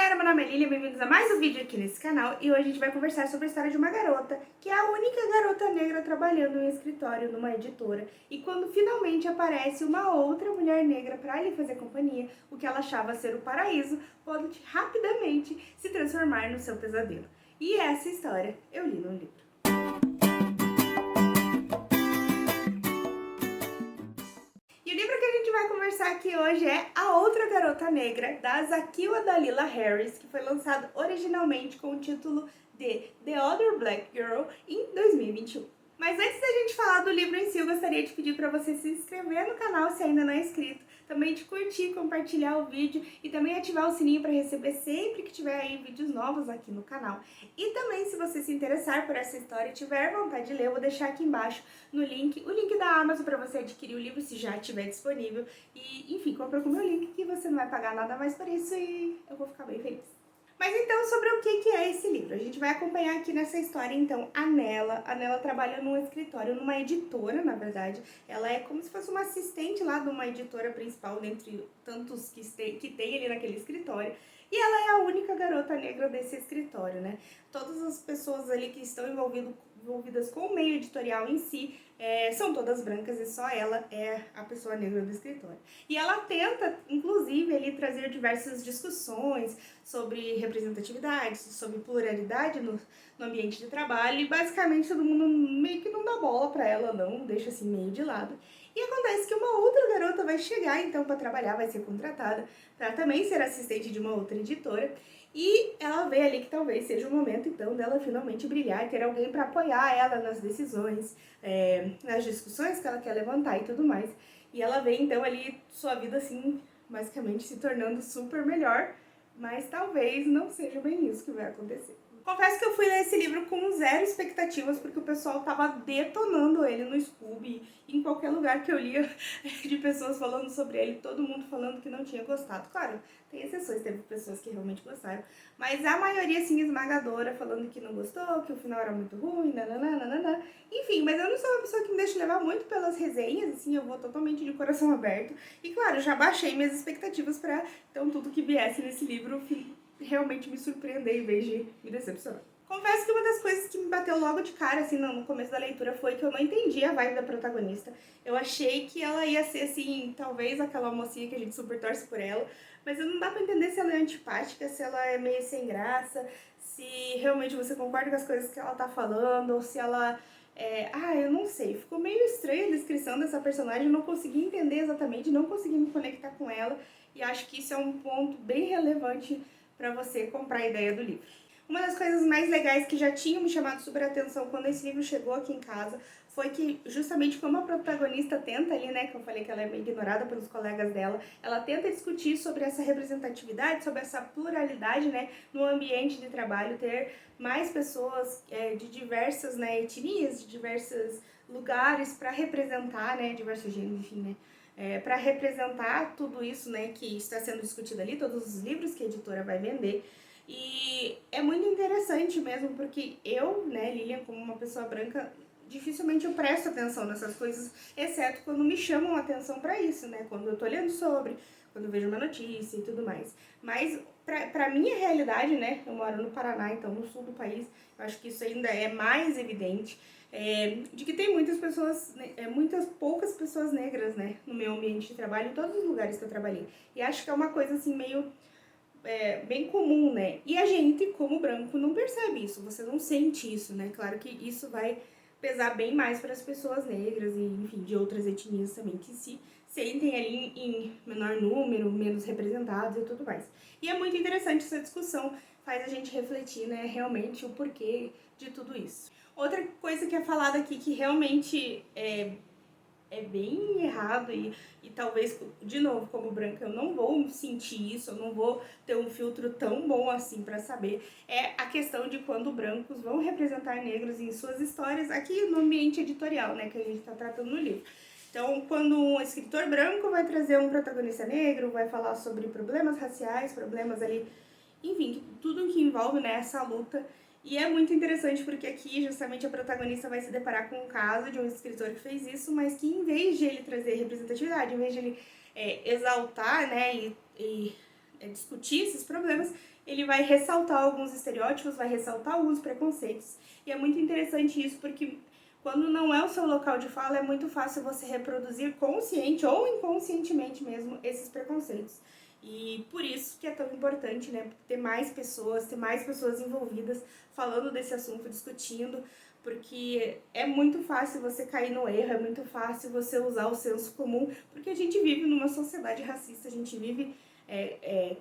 galera, meu nome é Lilia, bem-vindos a mais um vídeo aqui nesse canal e hoje a gente vai conversar sobre a história de uma garota que é a única garota negra trabalhando em um escritório numa editora e quando finalmente aparece uma outra mulher negra para lhe fazer companhia, o que ela achava ser o paraíso pode rapidamente se transformar no seu pesadelo. E essa história eu li no livro. E o livro que a gente vai conversar aqui hoje é A Outra Garota Negra, da Zakiwa Dalila Harris, que foi lançado originalmente com o título de The Other Black Girl em 2021. Mas antes da gente falar do livro em si, eu gostaria de pedir para você se inscrever no canal se ainda não é inscrito, também de curtir, compartilhar o vídeo e também ativar o sininho para receber sempre que tiver aí vídeos novos aqui no canal. E também, se você se interessar por essa história e tiver vontade de ler, eu vou deixar aqui embaixo no link, o link da Amazon para você adquirir o livro se já estiver disponível. E, enfim, compra com o meu link que você não vai pagar nada mais por isso e eu vou ficar bem feliz. Mas então, sobre o que é esse livro? A gente vai acompanhar aqui nessa história, então, a Nella. A Nella trabalha num escritório, numa editora, na verdade. Ela é como se fosse uma assistente lá de uma editora principal, dentre tantos que tem ali naquele escritório. E ela é a única garota negra desse escritório, né? Todas as pessoas ali que estão envolvidas com o meio editorial em si, são todas brancas e só ela é a pessoa negra do escritório. E ela tenta, inclusive, ali trazer diversas discussões sobre representatividade, sobre pluralidade no ambiente de trabalho e basicamente todo mundo meio que não dá bola pra ela, não, deixa assim meio de lado. E acontece que uma outra garota vai chegar então para trabalhar, vai ser contratada para também ser assistente de uma outra editora. E ela vê ali que talvez seja o momento, então, dela finalmente brilhar, ter alguém para apoiar ela nas decisões, nas discussões que ela quer levantar e tudo mais. E ela vê, então, ali sua vida, assim, basicamente se tornando super melhor, mas talvez não seja bem isso que vai acontecer. Confesso que eu fui ler esse livro com zero expectativas, porque o pessoal tava detonando ele no Scoob, em qualquer lugar que eu lia de pessoas falando sobre ele, todo mundo falando que não tinha gostado. Claro, tem exceções, teve pessoas que realmente gostaram, mas a maioria, assim, esmagadora, falando que não gostou, que o final era muito ruim, nananana. Enfim, mas eu não sou uma pessoa que me deixa levar muito pelas resenhas, assim, eu vou totalmente de coração aberto. E claro, já baixei minhas expectativas pra, então, tudo que viesse nesse livro realmente me surpreender em vez de me decepcionar. Confesso que uma das coisas que me bateu logo de cara, assim, no começo da leitura, foi que eu não entendi a vibe da protagonista. Eu achei que ela ia ser, assim, talvez aquela mocinha que a gente super torce por ela, mas não dá pra entender se ela é antipática, se ela é meio sem graça, se realmente você concorda com as coisas que ela tá falando, ou se ela... eu não sei, ficou meio estranha a descrição dessa personagem, eu não consegui entender exatamente, não consegui me conectar com ela, e acho que isso é um ponto bem relevante para você comprar a ideia do livro. Uma das coisas mais legais que já tinham me chamado super atenção quando esse livro chegou aqui em casa foi que, justamente como a protagonista tenta ali, né, que eu falei que ela é meio ignorada pelos colegas dela, ela tenta discutir sobre essa representatividade, sobre essa pluralidade, né, no ambiente de trabalho, ter mais pessoas de diversas, né, etnias, de diversos lugares para representar, né, diversos gêneros, enfim, né, para representar tudo isso, né, que está sendo discutido ali, todos os livros que a editora vai vender. E é muito interessante mesmo, porque eu, né, Lilian, como uma pessoa branca, dificilmente eu presto atenção nessas coisas, exceto quando me chamam a atenção para isso, né, quando eu tô lendo sobre, quando eu vejo uma notícia e tudo mais. Mas pra minha realidade, né, eu moro no Paraná, então no sul do país, eu acho que isso ainda é mais evidente, de que tem muitas pessoas, muitas poucas pessoas negras, né, no meu ambiente de trabalho, em todos os lugares que eu trabalhei. E acho que é uma coisa assim meio bem comum, né? E a gente, como branco, não percebe isso, você não sente isso, né? Claro que isso vai pesar bem mais para as pessoas negras e, enfim, de outras etnias também, que se sentem ali em menor número, menos representados e tudo mais. E é muito interessante essa discussão, faz a gente refletir, né, realmente o porquê de tudo isso. Outra coisa que é falada aqui que realmente é bem errado e talvez, de novo, como branca, eu não vou sentir isso, eu não vou ter um filtro tão bom assim para saber, é a questão de quando brancos vão representar negros em suas histórias aqui no ambiente editorial, né, que a gente está tratando no livro. Então, quando um escritor branco vai trazer um protagonista negro, vai falar sobre problemas raciais, problemas ali, enfim, tudo que envolve, né, essa luta. E é muito interessante porque aqui justamente a protagonista vai se deparar com um caso de um escritor que fez isso, mas que em vez de ele trazer representatividade, em vez de ele exaltar, né, e discutir esses problemas, ele vai ressaltar alguns estereótipos, vai ressaltar alguns preconceitos. E é muito interessante isso, porque quando não é o seu local de fala, é muito fácil você reproduzir consciente ou inconscientemente mesmo esses preconceitos. E por isso que é tão importante, né, ter mais pessoas envolvidas falando desse assunto, discutindo, porque é muito fácil você cair no erro, é muito fácil você usar o senso comum, porque a gente vive numa sociedade racista, a gente vive,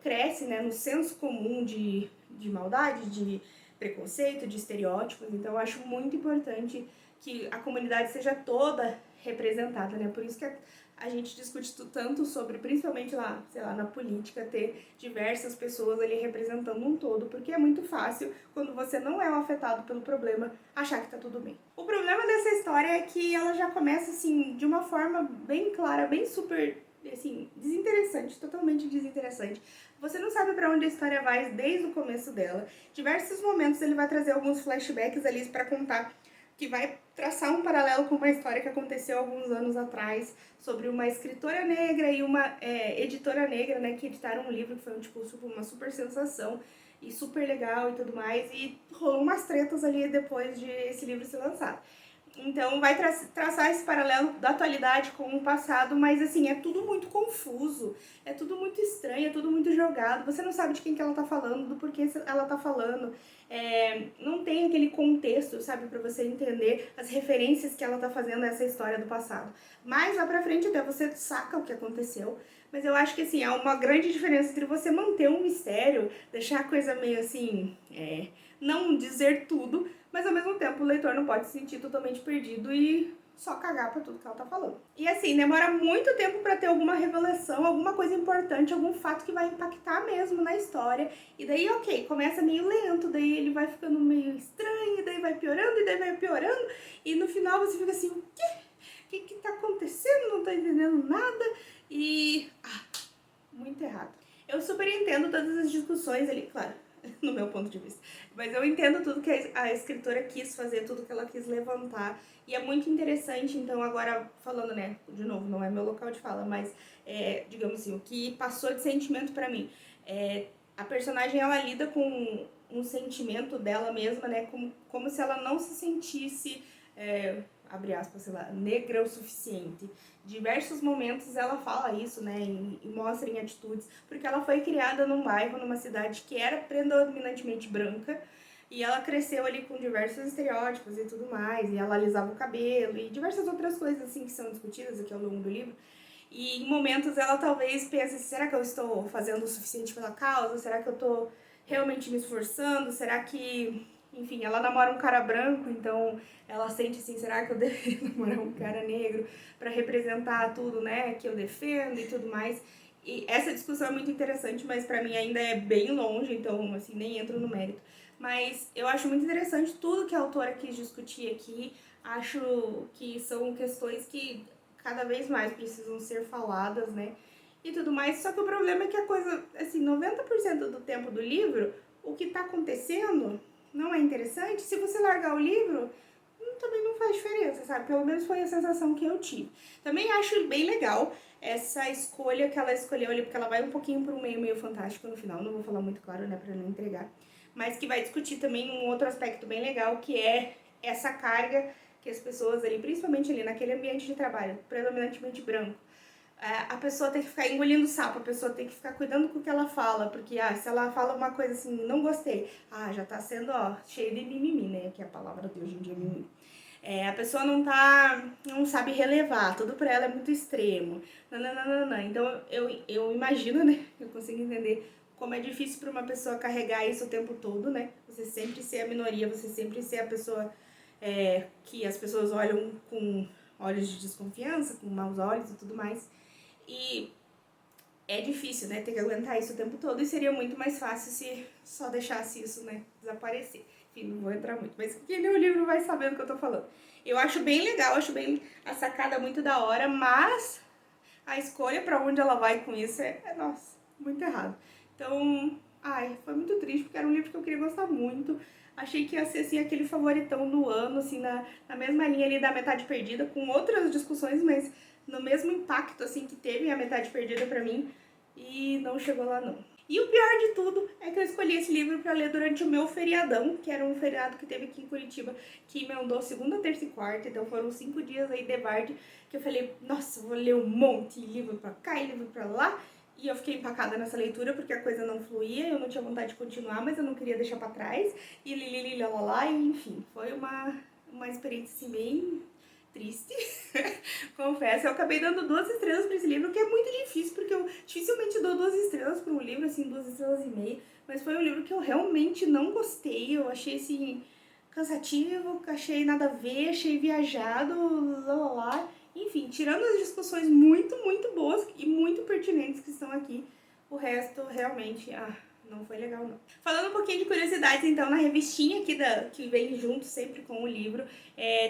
cresce, né, no senso comum de maldade, de preconceito, de estereótipos. Então eu acho muito importante que a comunidade seja toda representada, né? Por isso que a gente discute tanto sobre, principalmente lá, sei lá, na política, ter diversas pessoas ali representando um todo, porque é muito fácil, quando você não é o afetado pelo problema, achar que tá tudo bem. O problema dessa história é que ela já começa, assim, de uma forma bem clara, bem super, assim, desinteressante, totalmente desinteressante. Você não sabe pra onde a história vai desde o começo dela. Diversos momentos ele vai trazer alguns flashbacks ali pra contar, que vai traçar um paralelo com uma história que aconteceu alguns anos atrás sobre uma escritora negra e uma editora negra, né, que editaram um livro que foi uma super sensação e super legal e tudo mais, e rolou umas tretas ali depois de esse livro ser lançado. Então vai traçar esse paralelo da atualidade com o passado, mas assim, é tudo muito confuso, é tudo muito estranho, é tudo muito jogado, você não sabe de quem que ela tá falando, do porquê ela tá falando, não tem aquele contexto, sabe, pra você entender as referências que ela tá fazendo a essa história do passado. Mais lá pra frente até você saca o que aconteceu, mas eu acho que assim, há uma grande diferença entre você manter um mistério, deixar a coisa meio assim, não dizer tudo, mas ao mesmo tempo o leitor não pode se sentir totalmente perdido e só cagar pra tudo que ela tá falando. E assim, demora muito tempo pra ter alguma revelação, alguma coisa importante, algum fato que vai impactar mesmo na história. E daí, ok, começa meio lento, daí ele vai ficando meio estranho, daí vai piorando, e daí vai piorando. E no final você fica assim, o quê? O que tá acontecendo? Não tô entendendo nada. E... muito errado. Eu super entendo todas as discussões ali, claro, no meu ponto de vista. Mas eu entendo tudo que a escritora quis fazer, tudo que ela quis levantar. E é muito interessante, então, agora falando, né, de novo, não é meu local de fala, mas, digamos assim, o que passou de sentimento pra mim. A personagem, ela lida com um sentimento dela mesma, né, como se ela não se sentisse, abre aspas, sei lá, negra o suficiente. Diversos momentos ela fala isso, né, e mostra em atitudes, porque ela foi criada num bairro, numa cidade que era predominantemente branca, e ela cresceu ali com diversos estereótipos e tudo mais, e ela alisava o cabelo, e diversas outras coisas assim que são discutidas aqui ao longo do livro. E em momentos ela talvez pense, será que eu estou fazendo o suficiente pela causa? Será que eu estou realmente me esforçando? Será que... enfim, ela namora um cara branco, então ela sente assim, será que eu deveria namorar um cara negro para representar tudo, né, que eu defendo e tudo mais. E essa discussão é muito interessante, mas pra mim ainda é bem longe, então assim, nem entro no mérito. Mas eu acho muito interessante tudo que a autora quis discutir aqui. Acho que são questões que cada vez mais precisam ser faladas, né, e tudo mais. Só que o problema é que a coisa, assim, 90% do tempo do livro, o que tá acontecendo não é interessante. Se você largar o livro, também não faz diferença, sabe? Pelo menos foi a sensação que eu tive. Também acho bem legal essa escolha que ela escolheu ali, porque ela vai um pouquinho para um meio fantástico no final, não vou falar muito claro, né, pra não entregar, mas que vai discutir também um outro aspecto bem legal, que é essa carga que as pessoas ali, principalmente ali naquele ambiente de trabalho, predominantemente branco, a pessoa tem que ficar engolindo sapo, a pessoa tem que ficar cuidando com o que ela fala, porque se ela fala uma coisa assim, não gostei, já tá sendo, cheio de mimimi, né, que é a palavra de hoje em dia, mimimi. A pessoa não sabe relevar, tudo pra ela é muito extremo, nananana. Então eu imagino, né, eu consigo entender como é difícil pra uma pessoa carregar isso o tempo todo, né, você sempre ser a minoria, você sempre ser a pessoa que as pessoas olham com olhos de desconfiança, com maus olhos e tudo mais. E é difícil, né, ter que aguentar isso o tempo todo, e seria muito mais fácil se só deixasse isso, né, desaparecer. Enfim, não vou entrar muito, mas quem lê o livro vai saber do que eu tô falando. Eu acho bem legal, acho bem a sacada muito da hora, mas a escolha pra onde ela vai com isso nossa, muito errado. Então, foi muito triste, porque era um livro que eu queria gostar muito. Achei que ia ser, assim, aquele favoritão do ano, assim, na mesma linha ali da Metade Perdida, com outras discussões, mas no mesmo impacto, assim, que teve a Metade Perdida pra mim, e não chegou lá, não. E o pior de tudo é que eu escolhi escolhi esse livro para ler durante o meu feriadão, que era um feriado que teve aqui em Curitiba, que emendou segunda, terça e quarta, então foram 5 dias aí de Bard, que eu falei, nossa, vou ler um monte de livro pra cá e livro pra lá, e eu fiquei empacada nessa leitura porque a coisa não fluía, eu não tinha vontade de continuar, mas eu não queria deixar pra trás, e lá, e enfim, foi uma experiência assim bem triste, confesso. Eu acabei dando 2 estrelas pra esse livro, que é muito difícil, porque eu dificilmente dou 2 estrelas pra um livro, assim, 2 estrelas e meia, mas foi um livro que eu realmente não gostei, eu achei, assim, cansativo, achei nada a ver, achei viajado, enfim, tirando as discussões muito boas e muito pertinentes que estão aqui, o resto realmente, não foi legal não. Falando um pouquinho de curiosidades, então, na revistinha aqui que vem junto sempre com o livro,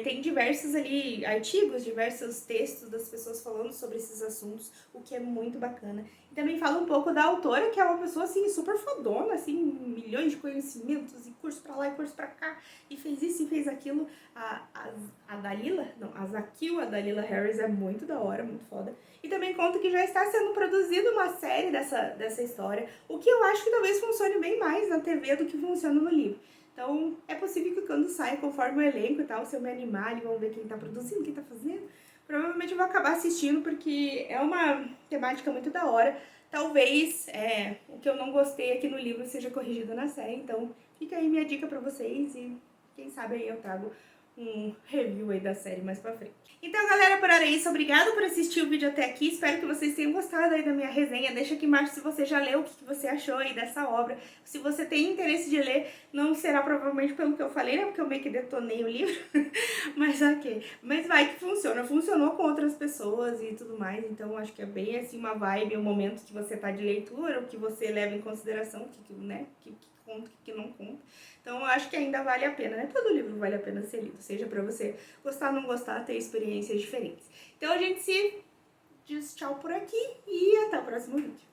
tem diversos ali artigos, diversos textos das pessoas falando sobre esses assuntos, o que é muito bacana. E também fala um pouco da autora, que é uma pessoa, assim, super fodona, assim, milhões de conhecimentos, e curso pra lá e curso pra cá, e fez isso e fez aquilo. A Dalila, não, a Zakiwa Dalila Harris é muito da hora, muito foda. E também conta que já está sendo produzida uma série dessa história, o que eu acho que talvez funcione bem mais na TV do que funciona no livro. Então, é possível que quando saia, conforme o elenco e tal, se eu me animar e vamos ver quem tá produzindo, quem tá fazendo, provavelmente eu vou acabar assistindo, porque é uma temática muito da hora. Talvez o que eu não gostei aqui no livro seja corrigido na série, então fica aí minha dica pra vocês e quem sabe aí eu trago um review aí da série mais pra frente. Então, galera, por hora é isso. Obrigada por assistir o vídeo até aqui. Espero que vocês tenham gostado aí da minha resenha. Deixa aqui embaixo se você já leu, o que você achou aí dessa obra. Se você tem interesse de ler, não será provavelmente pelo que eu falei, né? Porque eu meio que detonei o livro. Mas ok. Mas vai que funciona. Funcionou com outras pessoas e tudo mais. Então, acho que é bem assim uma vibe, um momento que você tá de leitura, o que você leva em consideração, né? Que conta, o que não conta. Então, eu acho que ainda vale a pena, né? Todo livro vale a pena ser lido, seja pra você gostar ou não gostar, ter experiências diferentes. Então, a gente se diz tchau por aqui e até o próximo vídeo.